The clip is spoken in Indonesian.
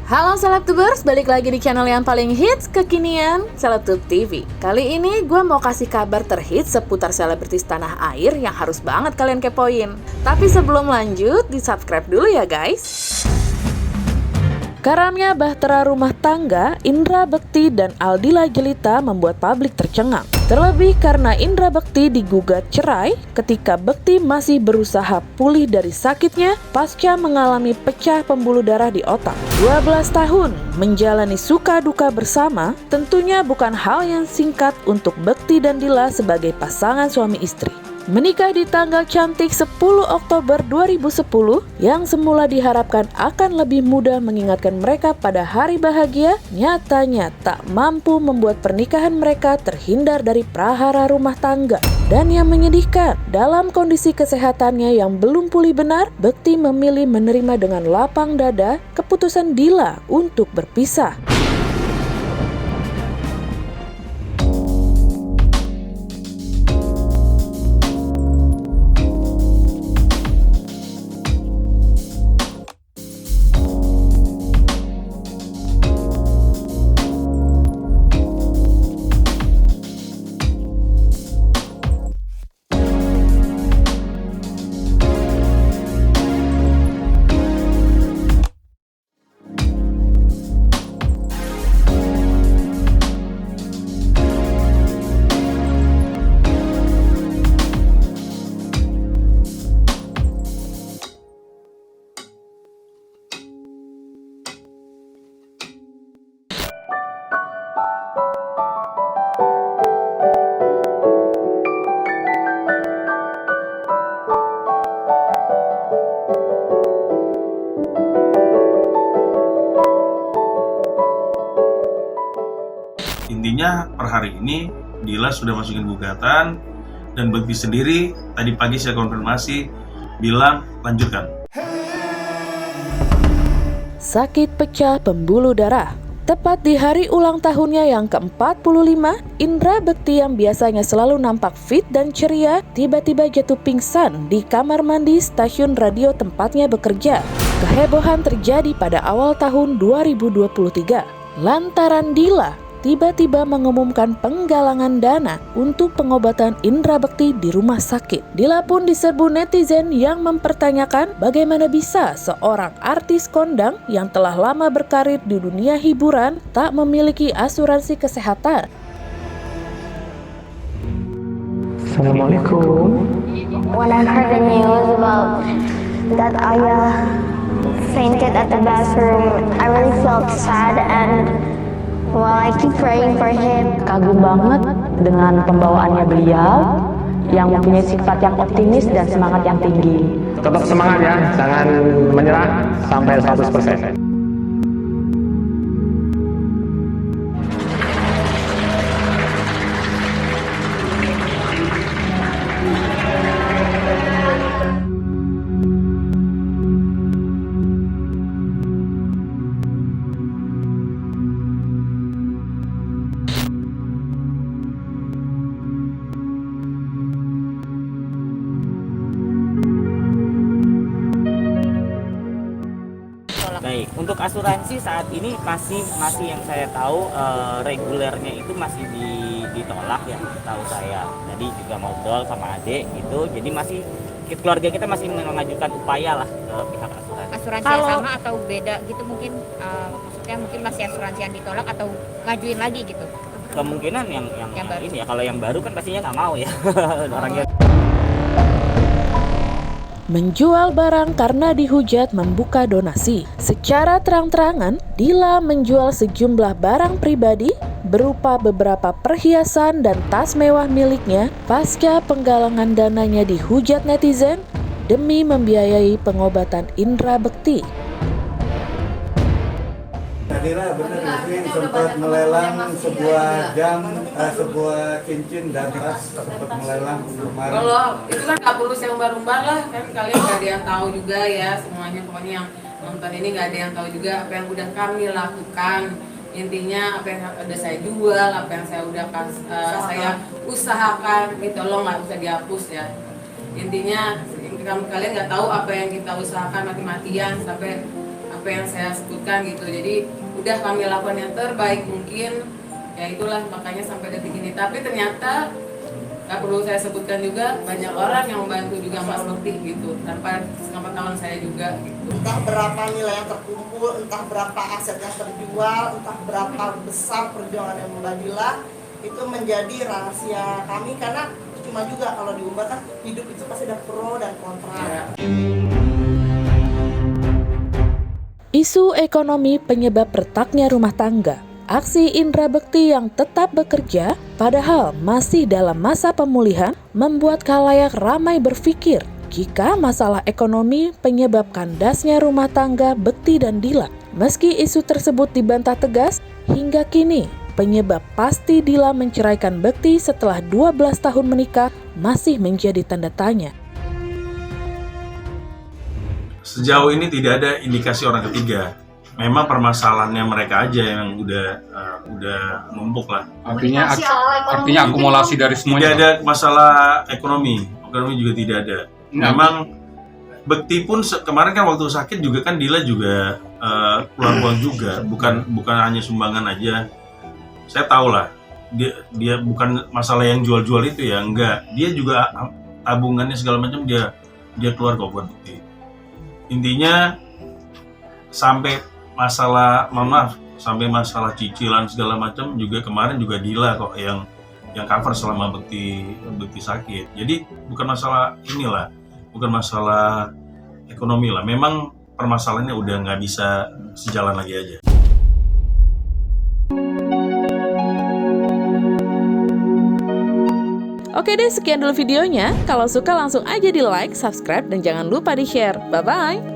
Halo Selebtubers, balik lagi di channel yang paling hits kekinian, Selebtube TV. Kali ini gue mau kasih kabar terhits seputar selebritis tanah air yang harus banget kalian kepoin. Tapi sebelum lanjut, di subscribe dulu ya guys. Karamnya bahtera rumah tangga, Indra Bekti dan Aldila Jelita membuat publik tercengang. Terlebih karena Indra Bekti digugat cerai ketika Bekti masih berusaha pulih dari sakitnya pasca mengalami pecah pembuluh darah di otak. 12 tahun menjalani suka duka bersama tentunya bukan hal yang singkat untuk Bekti dan Dila sebagai pasangan suami istri. Menikah di tanggal cantik 10 Oktober 2010 yang semula diharapkan akan lebih mudah mengingatkan mereka pada hari bahagia, nyatanya tak mampu membuat pernikahan mereka terhindar dari prahara rumah tangga. Dan yang menyedihkan, dalam kondisi kesehatannya yang belum pulih benar, Bekti memilih menerima dengan lapang dada keputusan Dila untuk berpisah. Intinya per hari ini Dila sudah masukin gugatan dan Bekti sendiri tadi pagi saya konfirmasi bilang lanjutkan. Sakit pecah pembuluh darah. Tepat di hari ulang tahunnya yang ke-45, Indra Bekti yang biasanya selalu nampak fit dan ceria tiba-tiba jatuh pingsan di kamar mandi stasiun radio tempatnya bekerja. Kehebohan terjadi pada awal tahun 2023 lantaran Dila tiba-tiba mengumumkan penggalangan dana untuk pengobatan Indra Bekti di rumah sakit. Dila pun diserbu netizen yang mempertanyakan bagaimana bisa seorang artis kondang yang telah lama berkarir di dunia hiburan tak memiliki asuransi kesehatan. Assalamualaikum. When I heard the news about that Ayah fainted at the bathroom, I really felt sad and I keep praying for him. Kagum banget dengan pembawaannya beliau yang mempunyai sifat yang optimis dan semangat yang tinggi. Tetap semangat ya, jangan menyerah sampai 100%. Baik, untuk asuransi saat ini masih yang saya tahu regulernya itu masih ditolak ya, tahu saya. Tadi juga ngobrol sama adik gitu, jadi masih keluarga kita masih mengajukan upaya lah ke pihak asuransi. Asuransi yang sama atau beda gitu mungkin, maksudnya mungkin masih asuransi yang ditolak atau ngajuin lagi gitu? Kemungkinan yang baru. ini ya, kalau yang baru kan pastinya nggak mau ya orangnya. Menjual barang karena dihujat membuka donasi. Secara terang-terangan, Dila menjual sejumlah barang pribadi berupa beberapa perhiasan dan tas mewah miliknya pasca penggalangan dananya dihujat netizen demi membiayai pengobatan Indra Bekti. Dila benar ini sempat melelang sebuah jam, sebuah cincin dan tas sempat melelang kemarin. Kalau itu kan nggak perlu saya umbar-umbar lah, kan kalian nggak ada yang tahu juga ya semuanya, pokoknya yang nonton ini nggak ada yang tahu juga apa yang udah kami lakukan. Intinya apa yang udah saya jual, apa yang saya udah saya usahakan gitu loh, nggak bisa dihapus ya. Intinya kalian nggak tahu apa yang kita usahakan mati-matian sampai apa apa yang saya sebutkan gitu. Jadi udah kami lakukan yang terbaik mungkin, ya itulah makanya sampai detik ini. Tapi ternyata nggak perlu saya sebutkan juga, banyak orang yang membantu juga Mas Bekti gitu, tanpa sepengetahuan saya juga gitu. Entah berapa nilai yang terkumpul, entah berapa aset yang terjual, entah berapa besar perjuangan yang Mbak Dila, itu menjadi rahasia kami, karena cuma juga kalau diubah kan hidup itu pasti ada pro dan kontra. Isu ekonomi penyebab retaknya rumah tangga. Aksi Indra Bekti yang tetap bekerja, padahal masih dalam masa pemulihan, membuat khalayak ramai berpikir jika masalah ekonomi penyebab kandasnya rumah tangga Bekti dan Dila. Meski isu tersebut dibantah tegas, hingga kini penyebab pasti Dila menceraikan Bekti setelah 12 tahun menikah masih menjadi tanda tanya. Sejauh ini tidak ada indikasi orang ketiga. Memang permasalahannya mereka aja yang udah numpuk lah. Artinya akumulasi dari semuanya. Tidak ada masalah ekonomi juga tidak ada. Memang Bekti pun kemarin kan waktu sakit juga kan Dila juga keluar uang juga, bukan hanya sumbangan aja. Saya tahu lah, dia bukan masalah yang jual-jual itu ya, enggak. Dia juga tabungannya segala macam dia keluar kok buat Bekti. Intinya sampai masalah masalah cicilan segala macam juga kemarin juga Dila kok yang cover selama Bekti sakit. Jadi bukan masalah inilah, bukan masalah ekonomi lah. Memang permasalahannya udah nggak bisa sejalan lagi aja. Oke deh, sekian dulu videonya. Kalau suka langsung aja di like, subscribe, dan jangan lupa di share. Bye-bye!